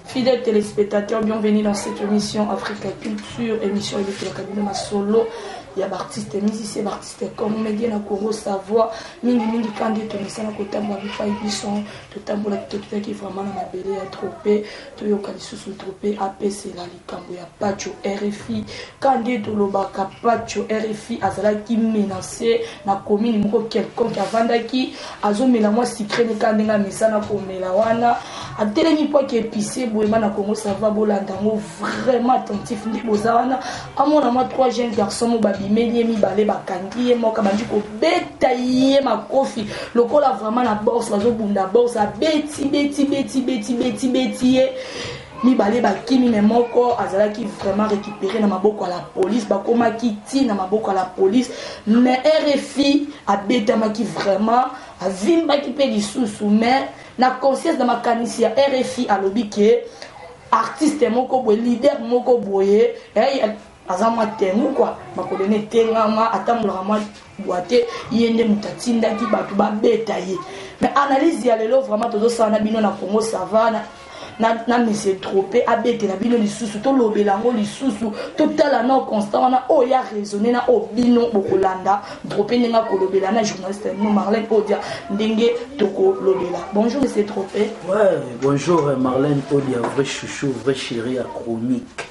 Fidèles téléspectateurs, bienvenue dans cette émission Africa Culture, émission avec le cabinet solo. Il y a artistes musiciens, artistes comme médias na Congo Savoie, mingi kandi tonesa na kotambo bifa ibison, totambo la totota qui vraiment na mabele ya tropé, to yokali susu tropé APC la likambo ya Pacho RFI, kandi to lobaka Pacho RFI azala ki menacé na commune moko quelconque avandaki azomela moi secret ne kandi nga misana ko mela wana atelemi po ki épicé boema na Congo Savoie bolanda ngo vraiment attentif ndi bozawana amona moi 3 jeunes garçons mo bimeli mibale bakangi ye moka bandi ko beta ye makofi lokola vraiment na bourse bazobunda bourse beti ye mibale bakimi me moko azalaki vraiment récupéré na maboko à la police bakomaki ti na maboko à la police mais RFI abetamaki vraiment avimbaki pe lisusu mais na conscience de makanisi ya RFI alobi ke artiste moko boye leader moko boye azama tengu quoi bakolene tengama atambola ma boite yende mutatinda ki batu ba beta ye mais analyse ya lelo vraiment tozo sana bino na Congo Savana na monsieur tropé abete na bino lisusu to lobelango lisusu totala na constant na o ya raisonner na o bino bokolanda tropé ninga ko lobela na journaliste no Marlène Odia ndenge toko lobela. Bonjour monsieur tropé. Ouais, bonjour Marlène Odia, vrai chouchou, vrai chéri à chronique.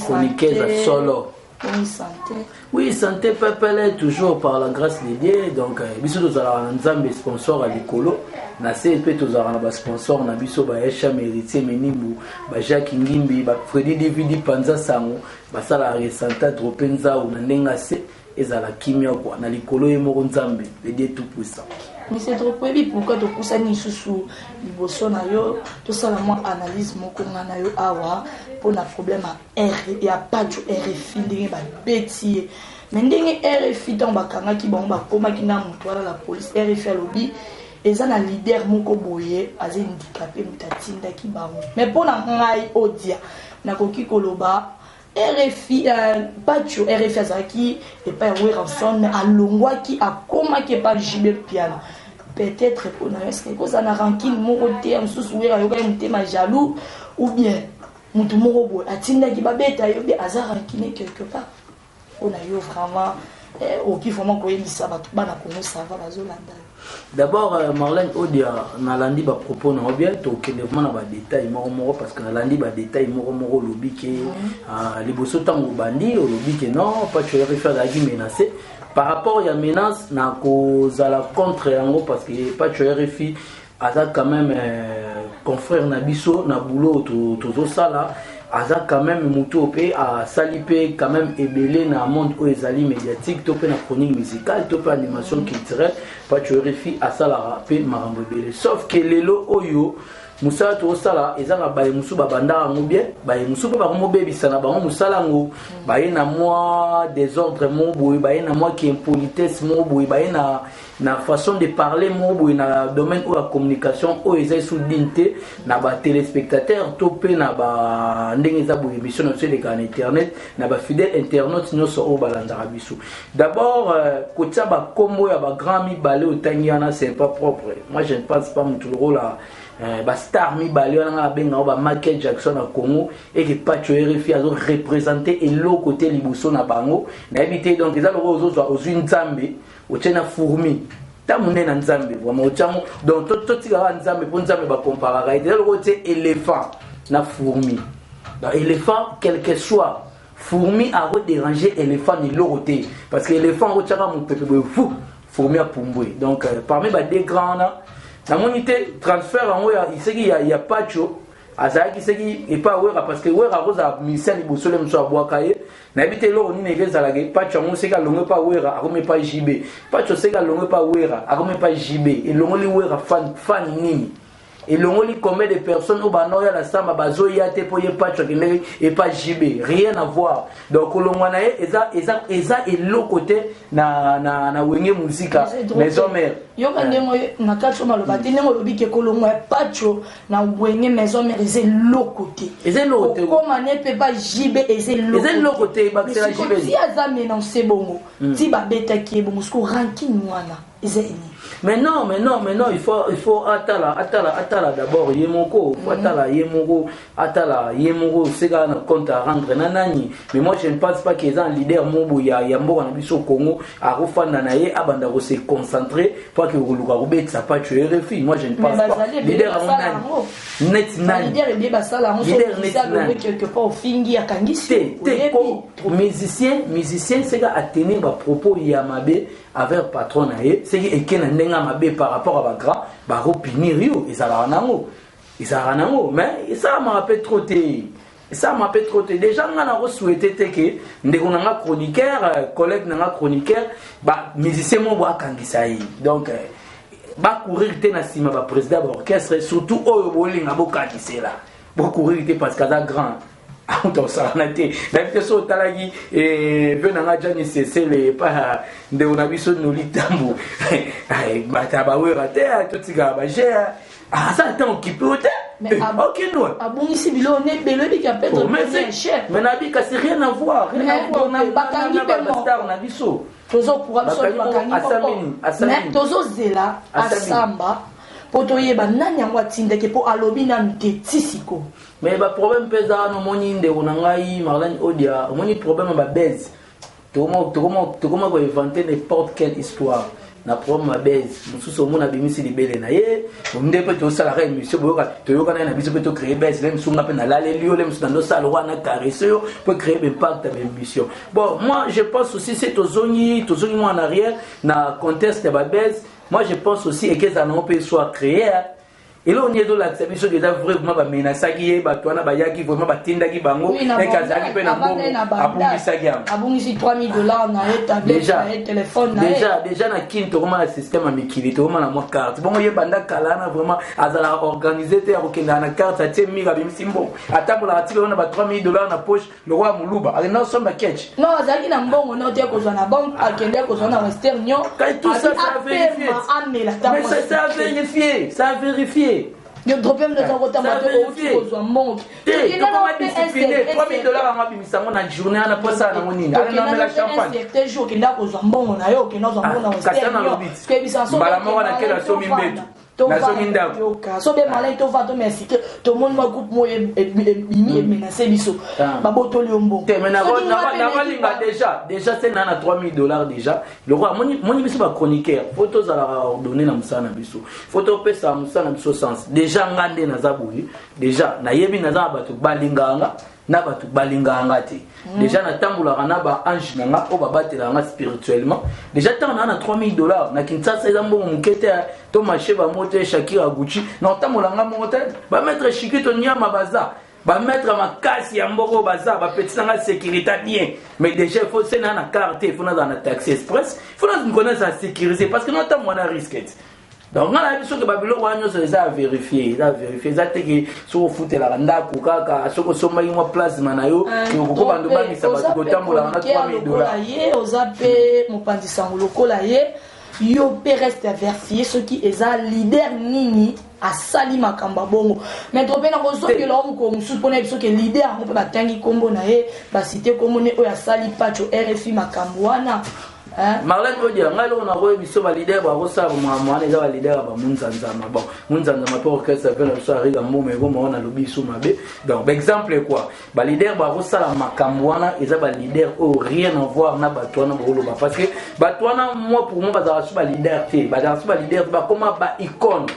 Chroniqueuse à solo. Oui, santé. Oui, santé, peuple, toujours par la grâce de Dieu. Donc, biso tous à Nzambe sponsor à l'écolo. Na CP tous à sponsor na biso ba Esha Méritier Menimbu, ba Jacques Ngimbi, ba Freddy Dividi Panza Sango, ba sala resanta dropenza ou na ndenga se ezala kimia kwa na l'écolo yemo Nzambe, le Dieu tout puissant. Mais c'est trop prévu pourquoi tu pousses ni sous liboso na yo tout ça la moi analyse moko na yo awa pour na problème à R et à pas du RFI ndenge ba beti mais ndenge RFI dans bakanga ki ba koma ki na mutu la police RFI lobby eza na leader moko boye aze handicapé mutatinda ki ba mais pour na ngai Odia na koki koloba RFI Pacho RFI azaki et pas Weranson à longwa ki akoma ki pas Gilbert Piano peut-être pour na est-ce que ça na ranking moko te amsusu wera yoka mutema jaloux ou bien mutu moko boye atinda ki babeta yo bi aza ranking quelque part on a yo vraiment au qui vraiment ko yebisa batu bana Congo Savoie bazolanda. D'abord Marlène Odia nalandi ba propos na bien to kelevement na ba détail moko parce que nalandi ba détail moko lobi ke liboso tango bandi lobi ke non pas tu refaire la guerre menacée par rapport à la menace na kozala contre yango parce que pas tu RFI aza quand même confrère na biso na boulot tozo sala aza quand même muto pe a salipé quand même ebelé na monde o ezali médiatique to pe na chronique musicale to pe animation culturelle pas tu RFI a sala pe marambo ebelé sauf que lelo oyo musala to sala ezanga baye musu babanda ngo bien baye musu ba ngo bebisa na bango musala ngo baye na moi désordre mo boy baye na moi qui impolitesse mo boy baye na façon de parler mo boy na domaine ou la communication o ezai sous dignité na ba téléspectateurs topé na ba ndenge za boy émission na sur les internet na ba fidèle internautes nyonso o balanda biso d'abord kotia ba kombo ya ba grand mi balé au tangiana c'est pas propre. Moi je ne pense pas mon tout rôle là ba star mi balé na benga ba Michael Jackson à Congo et que Pacho RFI a représenté et l'autre côté liboso na bango na habité donc ils ont aux Nzambe au tena fourmi tamune na Nzambe vraiment au tamo donc tout tika Nzambe pour Nzambe ba comparer et le côté éléphant na fourmi donc éléphant quel que soit fourmi a redérangé éléphant ni l'autre parce que éléphant au tira mon peuple fou fourmi a pumbwe donc parmi ba des grands na monité transfert en il sait qu'il y a Pacho azaki seki et pas wera parce que wera roza ministère liboso le mso abwakaye na habité lo ni negeza la Pacho mo seka longo pas wera akome pas JB Pacho seka longo pas wera akome pas JB et longo li wera fan nini et longo li combien de personnes au banoya la samba bazo yate po ye Pacho et pas JB rien à voir donc longo na eza et l'autre côté na wenge musika maison mère yo kandengo na katso maloba tinengo lobi ke kolongo Pacho na wenge maison mère c'est l'autre côté comme ne peut pas JB et c'est l'autre côté ba c'est la JB si azame non c'est bongo si ba beta ki bongo sko ranking wana ezeni Mais non, il faut attala d'abord Yemoko, attala Yemoko, c'est un compte à rendre nanani. Mais moi je ne pense pas qu'ils ont un leader Mobo Yambo en Abisso Congo à Rofandanaye à Bandaro se concentrer pour que Rouloubé ça pas tuer RFI. Moi je ne pense pas. Leader net nani. Leader et bien ça net quelque part au fingi à Kangisi. Musicien c'est à tenir ma propos Yamabe avec patron naé, c'est que Kenandenga Mabe par rapport à Bagra, Baropini Rio, ils ont mais ça m'a rappelé trop déjà on a souhaité que ndeko chroniqueur collègue nanga chroniqueur musicien mo ba kangisayi donc ba courir te na sima ba président ba orchestre surtout oyo bolinga bo kangisela bo courir te parce que ça grand on s'en a été d'habitude so talagi venanga jani c'est les pas de on a vu so nous litambo ai bataba wera te totika ba gère ça attend occupé mais ok nous abongisi bilone belobi ka peut-être mais cher mais nabi ka c'est rien à voir on a bakangi paiement on a vu so tozo pour absolument bakangi mais tozo zela asamba potoye banani yango atindeke po alobi na mtetisiko. Mais le problème pesa no moni nde onangai Marlène Odia, moni problème ba baise. Tout comment inventer n'importe quelle histoire. Na problème ba baise. Mususu mona bimisi libele na ye, onde pe to sala reine monsieur boyoka to yoka na biso pe to créer baise, même sunga pe na lale lio, même dans sala wana caresser pour créer impact à l'émission. Bon, moi je pense aussi c'est tozongi moi en arrière na contexte ba baise. Moi je pense aussi que ça non peut soit créé. Et là on y est dans la service déjà vraiment ba menasaki ba toana ba yaki vraiment ba tindaki bango et kazaki pe na bongo abungisa giam abungisi $3000 na tablette na téléphone na déjà na kinto comment le système a mikili to comment la mo carte bon ye banda kala vraiment azala organiser te akokenda na carte atie mira bimsimbo atabola atile on a ba $3000 na poche le roi muluba ali na somba catch non azali na mbongo na te ko na banque akende ko na western nyo tout ça ça vérifier mais ça vérifier le problème de ton côté au manque $3000 à ma bimisango na journée na posa na monini ala na la champagne c'était jour qui n'a pas mbongo na yo qui n'a mbongo na parce que bisanso bala mo na kela so mimbetu na so minda so be malai to va to merci que tout le monde ma groupe mo bimi menacer biso ba botoli ombo te mais na linga déjà c'est na $3000 déjà le roi moni biso ba chroniqueur photos à la ordonner na musana biso photo pesa musana biso sens déjà ngande na zabuli déjà na yebi na za batu balinganga na batu balinganga te déjà na tambula na ba ange nanga o ba batela nga spirituellement déjà tant na $3000 na Kinshasa eza mbongo mukete to marché ba moto Shakira Gucci na tambula nga moto ba mettre Chikito Nyama baza ba mettre makasi ya mboko baza ba petita nga sécurité bien mais déjà faut c'est na carte faut na dans taxi express faut na connaître la sécurité parce que non tant on a risque. Donc on a vu que Babylone a vérifié ça que sur foot la randa kukaka soko soma une place manayo ko bandu bangi sabatu ko tambola na $3000 aux appé mon pandisang lokola ye yo pe reste vérifier ce qui est un leader nini a sali makamba bongo mais trop bien ko soki l'homme ko musupona biso ke leader on peut batangi kombo na ye ba citer kombo ne o ya sali pacho RFI makambo wana. Marlène Odia, on a vu que les leaders les leaders bon, Munzanzama pour que ça vienne à arriver mais on a lobby sous ma baie. Donc, exemple quoi, les leaders la Makamwana, ils ont les leaders rien à voir na Batouana parce que Batouana moi pour moi les leaders comment icône.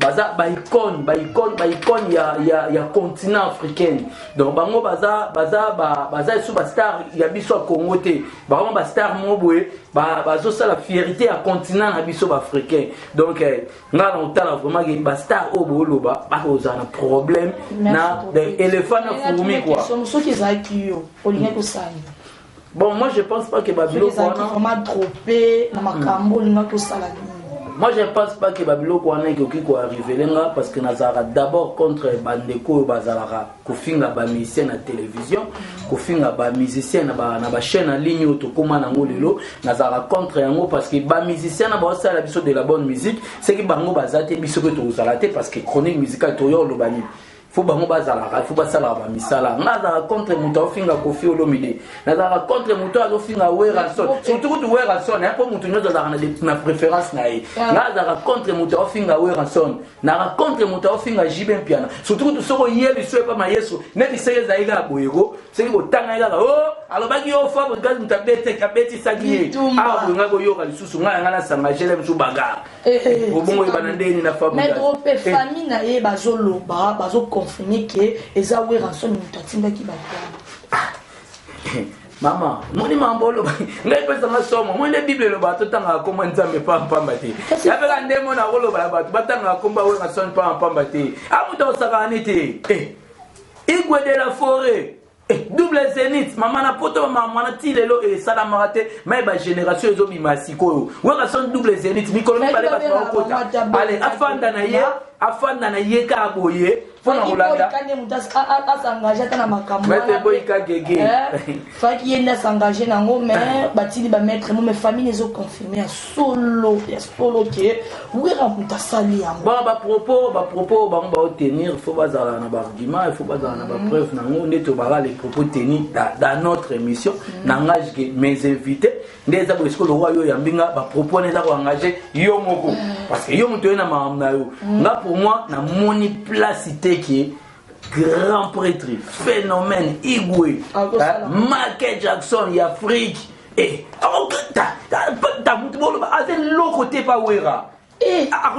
Baza ba icône ya continent africain donc bango baza superstar ya biso Congo te bango ba star mobwe bazo ça la fierté ya continent na biso africain donc nga na utala vraiment que ba star oboloba ba koza na problème na éléphant na fourmi quoi ceux qui zakio olinga ko sani bon moi je pense pas que Babylone vraiment tropé na makambo olinga ko sala. Moi je ne pense pas que Babylone soit arrivé là parce que Nazara d'abord contre Bandeko Bazara Kofinga ba musicien na télévision Kofinga ba musicien na ba chaîne en ligne to koma na ngolelo Nazara contre yango parce que ba musicien na ba ça la biso de la bonne musique c'est que bango bazate biso que to uzalate parce que chronique musicale to yo lobani faut bango bazala faut basala ba misala ngaza contre muto ofinga Kofi Olomide naza contre muto azofinga Werason surtout tu Werason hein pour muto nyoza na préférence na ye ngaza contre muto ofinga Werason na contre muto ofinga Jibe Mpiana surtout tu soko yeli so pa mayeso ne biseye za iga boyego seki kotanga iga oh alobaki yo fa gaz mutabete kabeti sagiye ah ngako yo kalisusu ngana na sanga jele msu baga obongo ibana ndeni na fa mais trop famille na ye bazoloba confirmer que eza Werason mutatinda ki bakwa mama moni mambolo ngai pesa masomo moni bible lo bato tanga ko nzambe pamba te ya bela ndemo na rolo ba bato batanga komba Werason pamba te amuto sakani te igwe de la forêt double zénith maman na poto maman na tilelo et sala marate mais ba génération ezo bimasiko Werason double zénith mikolo mi bale ba kota allez afanda na ye ka boye fona Holanda kande mutas s'engager na makambo mete boy ka gege faki yenda s'engager nango mais batili ba mettre mo mes familles ezo confirmer solo que Werason mutasali yango ba propos ba obtenir faut bazala na ba argument il faut bazala na ba preuve nango neto ba les propos tenus dans notre émission n'engage que mes invités ndeza bo esiko le roi yo yambinga ba propos neza ko engager yo moko parce que yo muto na mamna yo nga pour moi na moni placité qui est grand prêtre phénomène Igwe Michael Jackson y Afrique et ta muto bolo aze lo côté pa Wera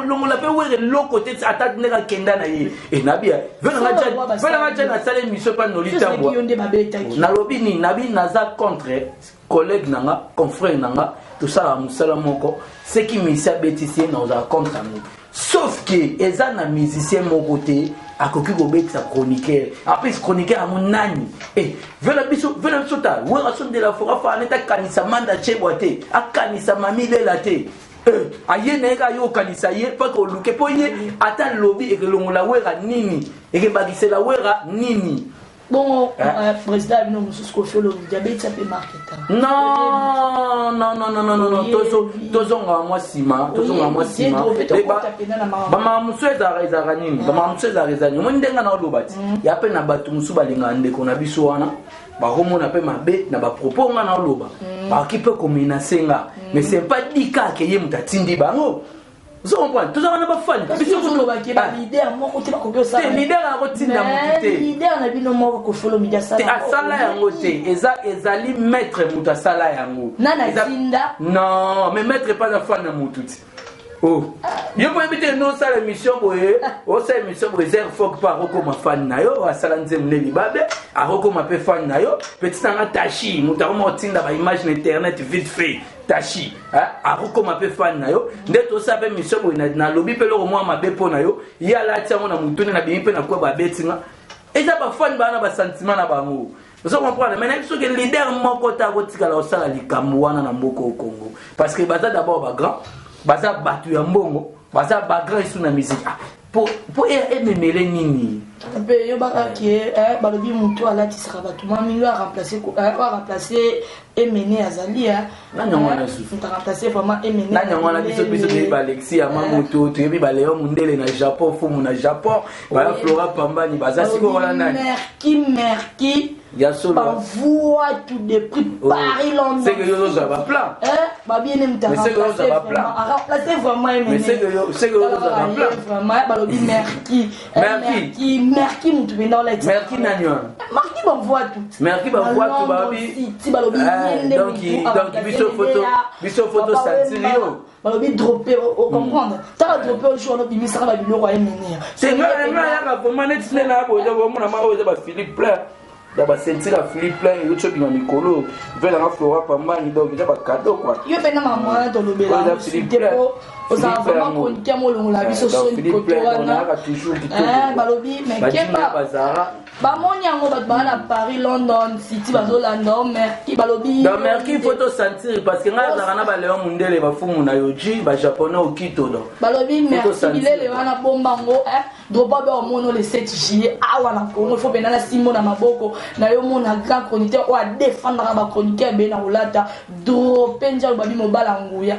longo la pe Wera lo côté attaque nega kenda na ye et nabia venanga na sale mission pa nolita bo na lobini nabi naza contre collègue nanga confrère nanga tout ça la musala moko ce qui misa bétissé na za contre nous sauf que eza na musicien mon côté a koki go bet sa chroniqueur après chroniqueur a mon nani vela biso ta Werason de la forêt fa neta kanisa manda cheboate akanisa mamile late ayene ka yo kanisa ye pa ko luke po ye ata lobby e longola Wera nini e ke bakisela Wera nini bon président no mususu Kofi Olomide diabète pe marketer non tozonga moi sima ba musu ezara nini ba musu ezara nini mo ndenga na lobati ya pe na batu musu balinga ndeko na biso wana ba homo na pe mabe na ba propos nga na loba ba ki peut menacer nga mais c'est pas dit ka ke ye mutatindi bango vous comprenez tous on a pas fan biso ko ba ke ba leader mo ko te ba ko bio ça leader a rotinda mutite leader na bino mo ko Kofi Olomide ça a sala yango te ezali maître muta sala yango nana tinda non mais maître pas de fan na mututi oh yo po ebite no sala émission boye o sa émission réserve faut pas rekoma fan na yo asala nzem lebi babe a rekoma pe fan na yo petit nanga tachi muta ko tinda ba image na internet vite fait tachi a rekoma pe fan na yo ndeto sa pe émission boye na lobi pe lo mo mabe po na yo ya la tia mo na mutune na bimi pe na ko ba betinga eza ba fan ba na ba sentiment na bango vous comprenez mais ce que leader moko ta ko tikala o sala likambo wana na mboko au Congo parce que baza d'abord ba grand baza batu ya mbongo baza bagra isu na musique pour ememele nini be yo baka ki balobi mutu alati saka batu mami a remplacer Emene azali na nyongwana susu ta remplacer vraiment Emene na nyongwana biso de ba Alexis Amamoto to yebi ba Léon Mundele na Japon fumu na Japon ba Flora Pambani baza siko wana na merci ya solo parfois tout des prix Paris Londres c'est que yo za ba plan ba bien muta remplacer vraiment Emene mais c'est que yo za ba plan vraiment balobi merci mutu benda la merci nanyo merci ba voix tout merci ba voix tout ba bi ti balobi donc photo Santirio balobi dropper au comprendre ta dropper au jour no bimi saka ba biloko ya Emene c'est nga ya ka vraiment net na bo jo mo na ma o ba Philippe Plein da ba sentir la Philippe Plein yo chobi na mikolo vela na Flora Pambani donc ja ba cadeau quoi yo pe na mama to lobela depo aux enfants ko nkemo longola biso so ni kotoana balobi mais keba ba moni yango bat bana Paris London City bazolanda merci balobi donc merci photo sentir parce que nga za kana ba Léon Mundele ba fumu na yoji ba japonais okito do balobi merci bilele wana bombango dropa be omono le 7 juillet awa na Congo faut benana simo na maboko na yo mona grand chroniqueur o a défendre ba chroniqueur be na olata dropenja babi mobala nguya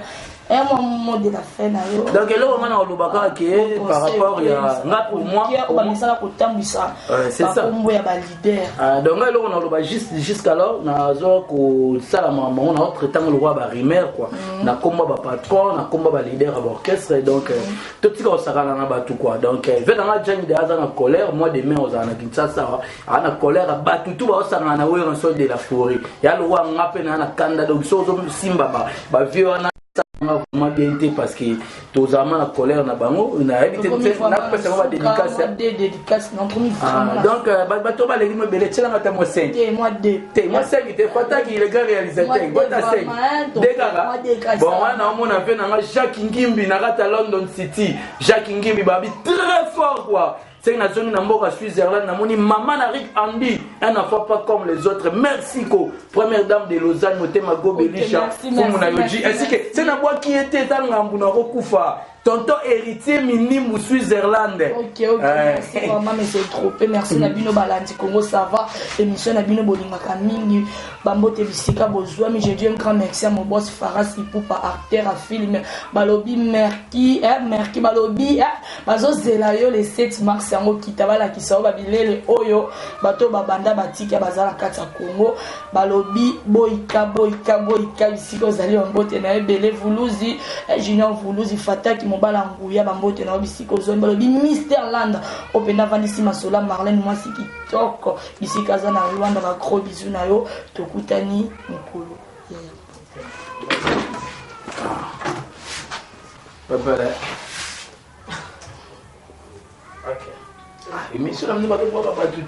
un mot de la fin na yo donc là on a olobaka que par rapport à nga pour moi on va ça kotambisa c'est ça kombo ya ba leader donc là on a oloba jusqu'alors na zo ko sala mama on a autre temps le roi ba rimer quoi na komba ba patron na komba ba leader orchestre donc tout tika osakana na batu quoi donc ve na jani de aza na colère moi de mai ozana Kinshasa ana colère batu tout ba osakana na weyo so de la forêt ya le roi ngape na kanda donc so simba ba vieux na vraiment bien parce que tous amants la colère na bango na évité na pesa ba dédicace non premier donc bato ba leli mo bele tshela ngata mo 5 moi 2 moi 5 te fata ki le gars réalisateur bota 5 dégara bon wana on a fait na Jacques Ngimbi na kata London City Jacques Ngimbi babi très fort quoi. C'est une zone en Suisse-Irlande, maman Narik Andy, elle n'a pas comme les autres. Merci, première dame de Lausanne, Motema Gobelisha, Fumunayoji. Ainsi que c'est une boîte qui était dans Ngambunarokoufa. Tonton héritier minime Suisse-Irlande. Ok, merci vraiment, mais c'est trop. Merci Nabino Balandi Congo, ça va. Émission Nabino Bolingaka Mingi, Bambo Tebisika Bozwa, mais j'ai dit un grand merci à mon boss Faras Ipoupa, acteur à film, Balobi Merki, Merki Balobi, Bazo Zelayo, le 7 mars, Yango Kitabala Kisao, Babilele Oyo, Bato Babanda Batika, Bazala Kata Congo, Balobi, Boika, Bisiko Zali, Ambote Nae, Bele Voulouzi, Junior Voulouzi, Fataki, Mobala Nguya, Bambote Nae, Bisiko Zone, Balobi, Misterland, Openda Vandisi Masola, Marlène Mwasi Kitoko, Bisika Zana, Rwanda, Gros bisous Nayo, Tokutani, Mukulu. Papa, ok. Émission, on ne va pas tout.